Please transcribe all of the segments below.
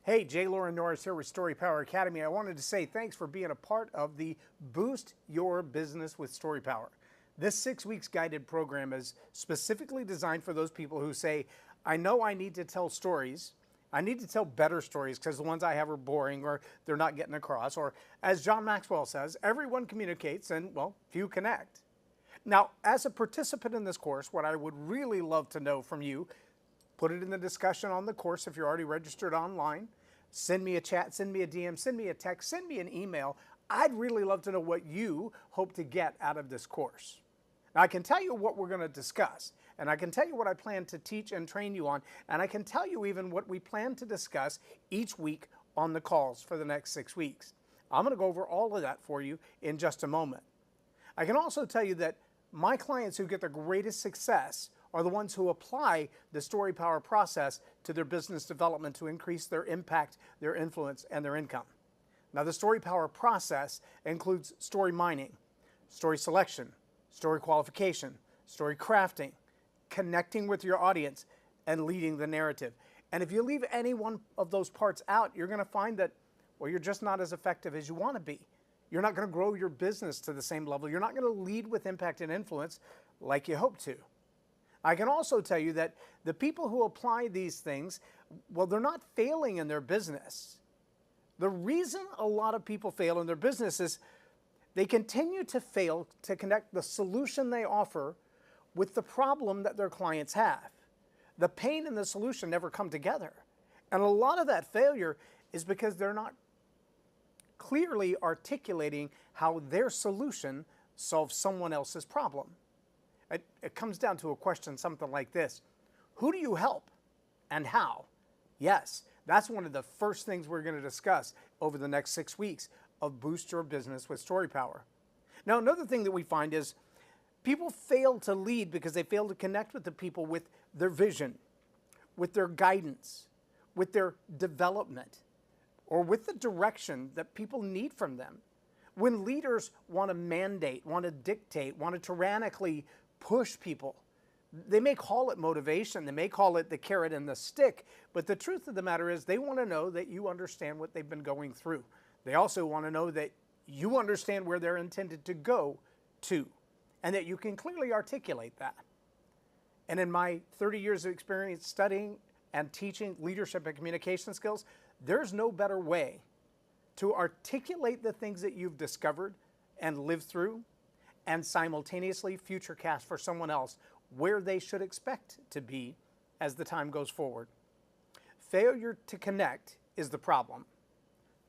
Hey, Jay Lauren Norris here with StoryPower Academy. I wanted to say thanks for being a part of the Boost Your Business with StoryPower. This 6 weeks guided program is specifically designed for those people who say, I know I need to tell stories. I need to tell better stories because the ones I have are boring or they're not getting across. Or as John Maxwell says, everyone communicates and, well, few connect. Now, as a participant in this course, what I would really love to know from you, put it in the discussion on the course if you're already registered online. Send me a chat, send me a DM, send me a text, send me an email. I'd really love to know what you hope to get out of this course. Now, I can tell you what we're going to discuss, and I can tell you what I plan to teach and train you on, and I can tell you even what we plan to discuss each week on the calls for the next 6 weeks. I'm going to go over all of that for you in just a moment. I can also tell you that my clients who get the greatest success are the ones who apply the StoryPower process to their business development to increase their impact, their influence, and their income. Now, the StoryPower process includes story mining, story selection, story qualification, story crafting, connecting with your audience, and leading the narrative. And if you leave any one of those parts out, you're going to find that, well, you're just not as effective as you want to be. You're not going to grow your business to the same level. You're not going to lead with impact and influence like you hope to. I can also tell you that the people who apply these things, well, they're not failing in their business. The reason a lot of people fail in their business is they continue to fail to connect the solution they offer with the problem that their clients have. The pain and the solution never come together. And a lot of that failure is because they're not clearly articulating how their solution solves someone else's problem. It comes down to a question something like this. Who do you help and how? Yes, that's one of the first things we're going to discuss over the next 6 weeks of Boost Your Business with StoryPower. Now, another thing that we find is people fail to lead because they fail to connect with the people with their vision, with their guidance, with their development, or with the direction that people need from them. When leaders want to mandate, want to dictate, want to tyrannically push people, they may call it motivation, they may call it the carrot and the stick, but the truth of the matter is they want to know that you understand what they've been going through. They also want to know that you understand where they're intended to go to, and that you can clearly articulate that. And in my 30 years of experience studying and teaching leadership and communication skills, there's no better way to articulate the things that you've discovered and lived through and simultaneously future cast for someone else where they should expect to be as the time goes forward. Failure to connect is the problem.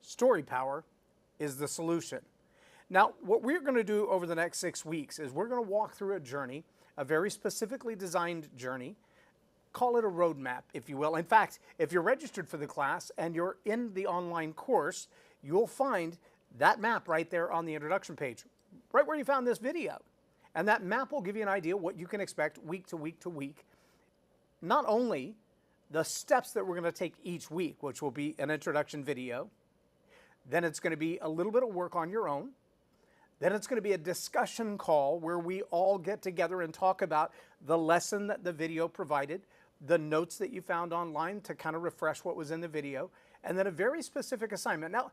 StoryPower is the solution. Now, what we're going to do over the next 6 weeks is we're going to walk through a journey, a very specifically designed journey. Call it a roadmap, if you will. In fact, if you're registered for the class and you're in the online course, you'll find that map right there on the introduction page, right where you found this video. And that map will give you an idea what you can expect week to week to week. Not only the steps that we're going to take each week, which will be an introduction video, then it's going to be a little bit of work on your own. Then it's going to be a discussion call where we all get together and talk about the lesson that the video provided, the notes that you found online to kind of refresh what was in the video, and then a very specific assignment. Now,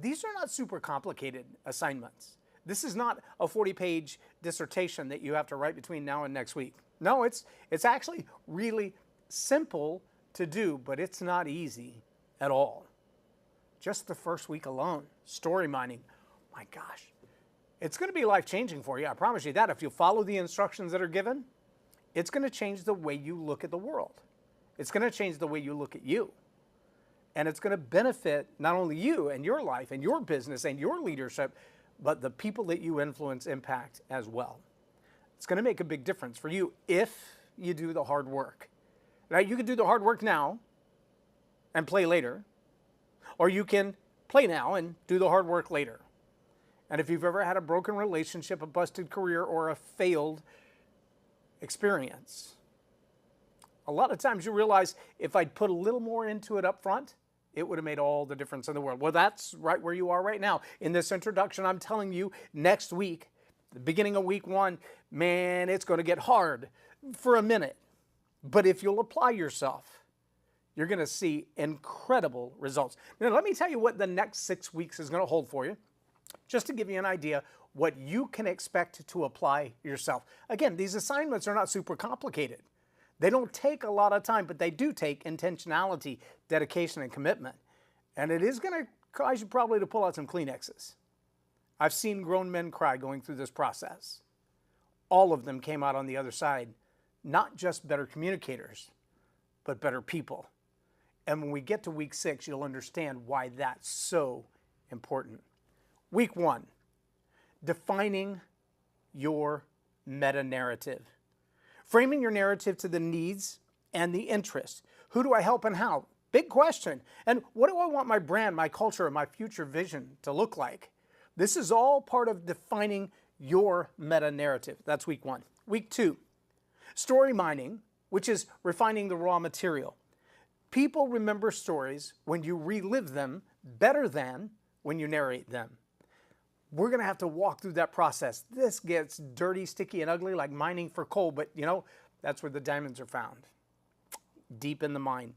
these are not super complicated assignments. This is not a 40-page dissertation that you have to write between now and next week. No, it's actually really simple to do, but it's not easy at all. Just the first week alone, story mining, my gosh. It's going to be life-changing for you, I promise you that. If you follow the instructions that are given, it's going to change the way you look at the world. It's going to change the way you look at you. And it's going to benefit not only you and your life and your business and your leadership, but the people that you influence, impact as well. It's going to make a big difference for you if you do the hard work. Now, you can do the hard work now and play later, or you can play now and do the hard work later. And if you've ever had a broken relationship, a busted career, or a failed experience, a lot of times you realize if I'd put a little more into it up front, it would have made all the difference in the world. Well, that's right where you are right now. In this introduction, I'm telling you next week, the beginning of week 1, man, it's going to get hard for a minute. But if you'll apply yourself, you're going to see incredible results. Now, let me tell you what the next 6 weeks is going to hold for you, just to give you an idea what you can expect to apply yourself. Again, these assignments are not super complicated. They don't take a lot of time, but they do take intentionality, dedication, and commitment. And it is going to cause you probably to pull out some Kleenexes. I've seen grown men cry going through this process. All of them came out on the other side, not just better communicators, but better people. And when we get to week 6, you'll understand why that's so important. Week 1, defining your meta-narrative. Framing your narrative to the needs and the interests. Who do I help and how? Big question. And what do I want my brand, my culture, and my future vision to look like? This is all part of defining your meta-narrative. That's week 1. Week 2, story mining, which is refining the raw material. People remember stories when you relive them better than when you narrate them. We're going to have to walk through that process. This gets dirty, sticky, and ugly like mining for coal, but you know, that's where the diamonds are found, deep in the mine.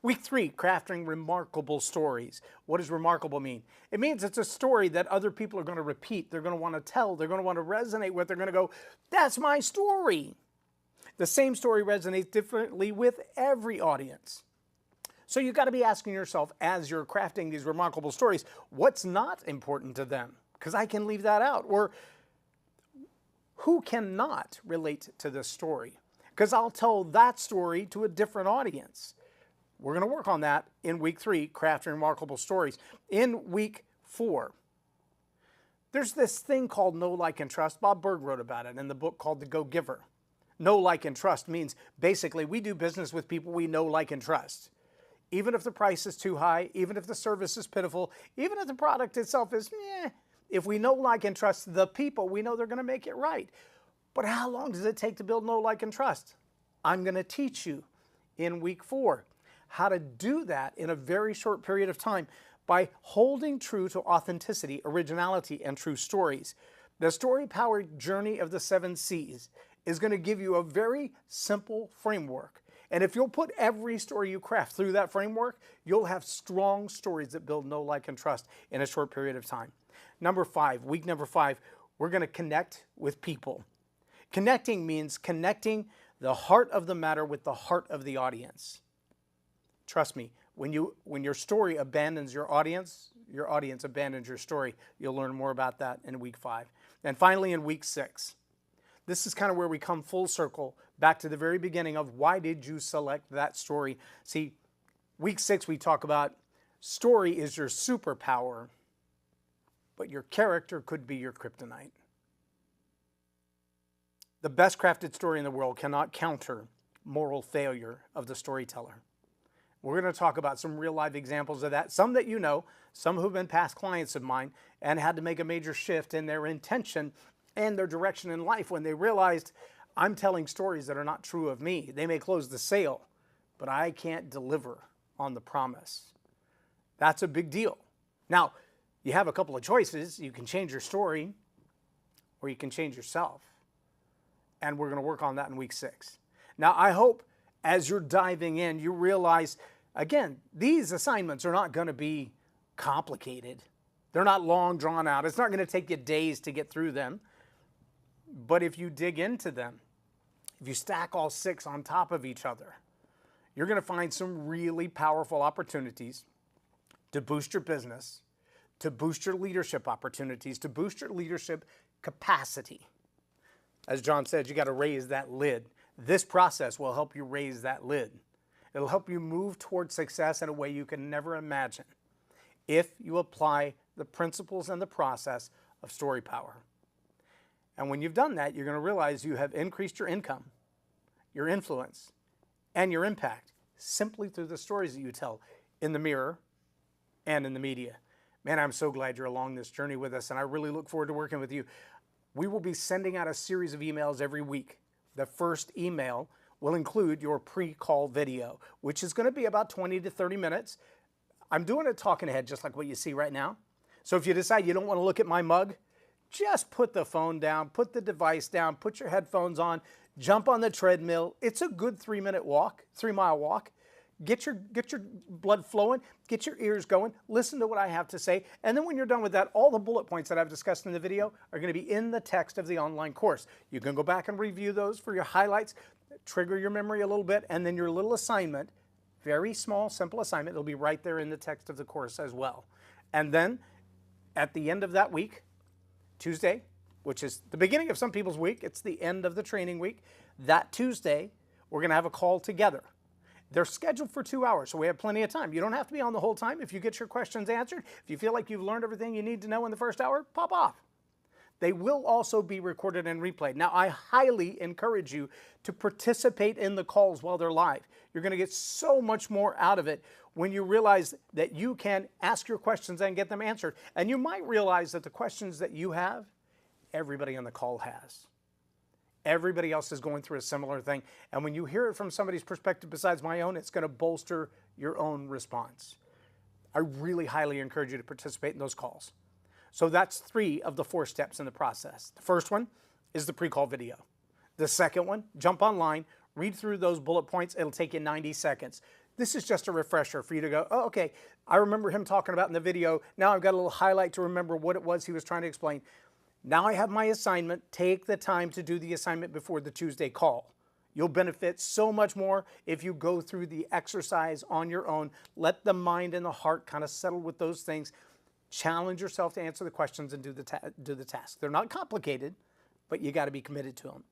Week 3, crafting remarkable stories. What does remarkable mean? It means it's a story that other people are going to repeat. They're going to want to tell. They're going to want to resonate with. They're going to go, that's my story. The same story resonates differently with every audience. So you've got to be asking yourself, as you're crafting these remarkable stories, what's not important to them? Because I can leave that out. Or who cannot relate to this story? Because I'll tell that story to a different audience. We're going to work on that in week 3, crafting remarkable stories. In week 4, there's this thing called know, like, and trust. Bob Berg wrote about it in the book called The Go-Giver. Know, like, and trust means basically we do business with people we know, like, and trust. Even if the price is too high, even if the service is pitiful, even if the product itself is meh, if we know, like, and trust the people, we know they're going to make it right. But how long does it take to build know, like, and trust? I'm going to teach you in week 4 how to do that in a very short period of time by holding true to authenticity, originality, and true stories. The StoryPower Journey of the 7 C's is going to give you a very simple framework. And if you'll put every story you craft through that framework, you'll have strong stories that build know, like, and trust in a short period of time. Number 5, week number 5, we're going to connect with people. Connecting means connecting the heart of the matter with the heart of the audience. Trust me, when your story abandons your audience abandons your story. You'll learn more about that in week 5. And finally, in week 6, this is kind of where we come full circle back to the very beginning of why did you select that story. See, week 6, we talk about story is your superpower, but your character could be your kryptonite. The best crafted story in the world cannot counter moral failure of the storyteller. We're going to talk about some real life examples of that, some that you know, some who've been past clients of mine and had to make a major shift in their intention and their direction in life when they realized I'm telling stories that are not true of me. They may close the sale, but I can't deliver on the promise. That's a big deal. Now, you have a couple of choices. You can change your story or you can change yourself. And we're going to work on that in week 6. Now, I hope as you're diving in, you realize, again, these assignments are not going to be complicated. They're not long drawn out. It's not going to take you days to get through them. But if you dig into them, if you stack all 6 on top of each other, you're going to find some really powerful opportunities to boost your business, to boost your leadership opportunities, to boost your leadership capacity. As John said, you got to raise that lid. This process will help you raise that lid. It'll help you move towards success in a way you can never imagine if you apply the principles and the process of StoryPower. And when you've done that, you're going to realize you have increased your income, your influence, and your impact simply through the stories that you tell in the mirror and in the media. Man, I'm so glad you're along this journey with us, and I really look forward to working with you. We will be sending out a series of emails every week. The first email will include your pre-call video, which is going to be about 20 to 30 minutes. I'm doing a talking head just like what you see right now. So if you decide you don't want to look at my mug, just put the phone down, put the device down, put your headphones on, jump on the treadmill. It's a good 3-minute walk, 3-mile walk. Get your blood flowing, get your ears going, listen to what I have to say, and then when you're done with that, all the bullet points that I've discussed in the video are going to be in the text of the online course. You can go back and review those for your highlights, trigger your memory a little bit, and then your little assignment, very small, simple assignment, it'll be right there in the text of the course as well. And then at the end of that week, Tuesday, which is the beginning of some people's week, it's the end of the training week, that Tuesday, we're going to have a call together. They're scheduled for 2 hours, so we have plenty of time. You don't have to be on the whole time. If you get your questions answered, if you feel like you've learned everything you need to know in the first hour, pop off. They will also be recorded and replayed. Now, I highly encourage you to participate in the calls while they're live. You're going to get so much more out of it when you realize that you can ask your questions and get them answered. And you might realize that the questions that you have, everybody on the call has. Everybody else is going through a similar thing. And when you hear it from somebody's perspective besides my own, it's going to bolster your own response. I really highly encourage you to participate in those calls. So that's 3 of the 4 steps in the process. The first one is the pre-call video. The second one, jump online, read through those bullet points. It'll take you 90 seconds. This is just a refresher for you to go, oh, okay, I remember him talking about in the video. Now I've got a little highlight to remember what it was he was trying to explain. Now I have my assignment. Take the time to do the assignment before the Tuesday call. You'll benefit so much more if you go through the exercise on your own. Let the mind and the heart kind of settle with those things. Challenge yourself to answer the questions and do the task. They're not complicated, but you got to be committed to them.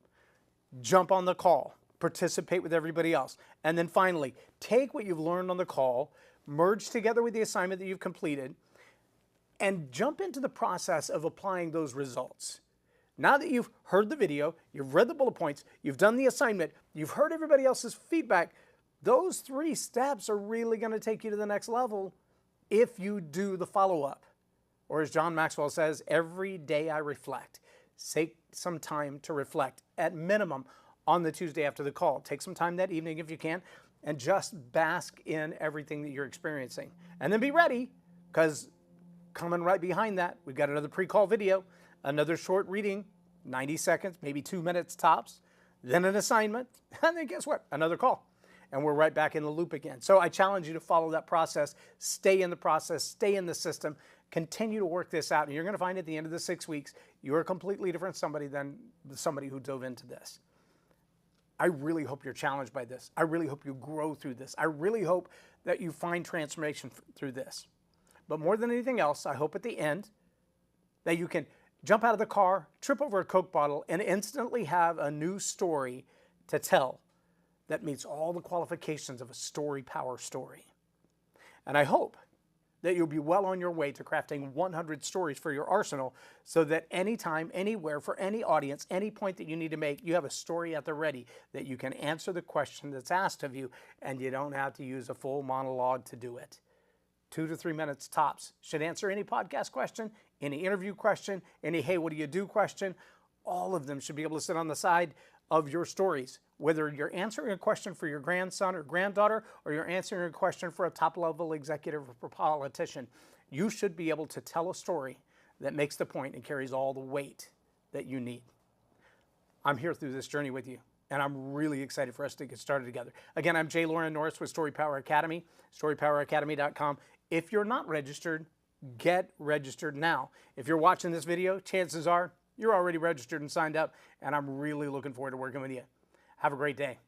Jump on the call. Participate with everybody else. And then finally, take what you've learned on the call, merge together with the assignment that you've completed, and jump into the process of applying those results. Now that you've heard the video, you've read the bullet points, you've done the assignment, you've heard everybody else's feedback, those 3 steps are really going to take you to the next level if you do the follow-up. Or as John Maxwell says, every day I reflect. Take some time to reflect, at minimum, on the Tuesday after the call. Take some time that evening if you can, and just bask in everything that you're experiencing. And then be ready, because coming right behind that, we've got another pre-call video, another short reading, 90 seconds, maybe 2 minutes tops, then an assignment, and then guess what? Another call. And we're right back in the loop again. So I challenge you to follow that process, stay in the process, stay in the system, continue to work this out, and you're going to find at the end of the 6 weeks, you're a completely different somebody than somebody who dove into this. I really hope you're challenged by this. I really hope you grow through this. I really hope that you find transformation through this. But more than anything else, I hope at the end that you can jump out of the car, trip over a Coke bottle, and instantly have a new story to tell that meets all the qualifications of a StoryPower story. And I hope that you'll be well on your way to crafting 100 stories for your arsenal so that anytime, anywhere, for any audience, any point that you need to make, you have a story at the ready that you can answer the question that's asked of you, and you don't have to use a full monologue to do it. 2 to 3 minutes tops. Should answer any podcast question, any interview question, any hey, what do you do question. All of them should be able to sit on the side of your stories. Whether you're answering a question for your grandson or granddaughter, or you're answering a question for a top-level executive or politician, you should be able to tell a story that makes the point and carries all the weight that you need. I'm here through this journey with you, and I'm really excited for us to get started together. Again, I'm J. Lauren Norris with StoryPower Academy, StoryPowerAcademy.com. If you're not registered, get registered now. If you're watching this video, chances are you're already registered and signed up, and I'm really looking forward to working with you. Have a great day.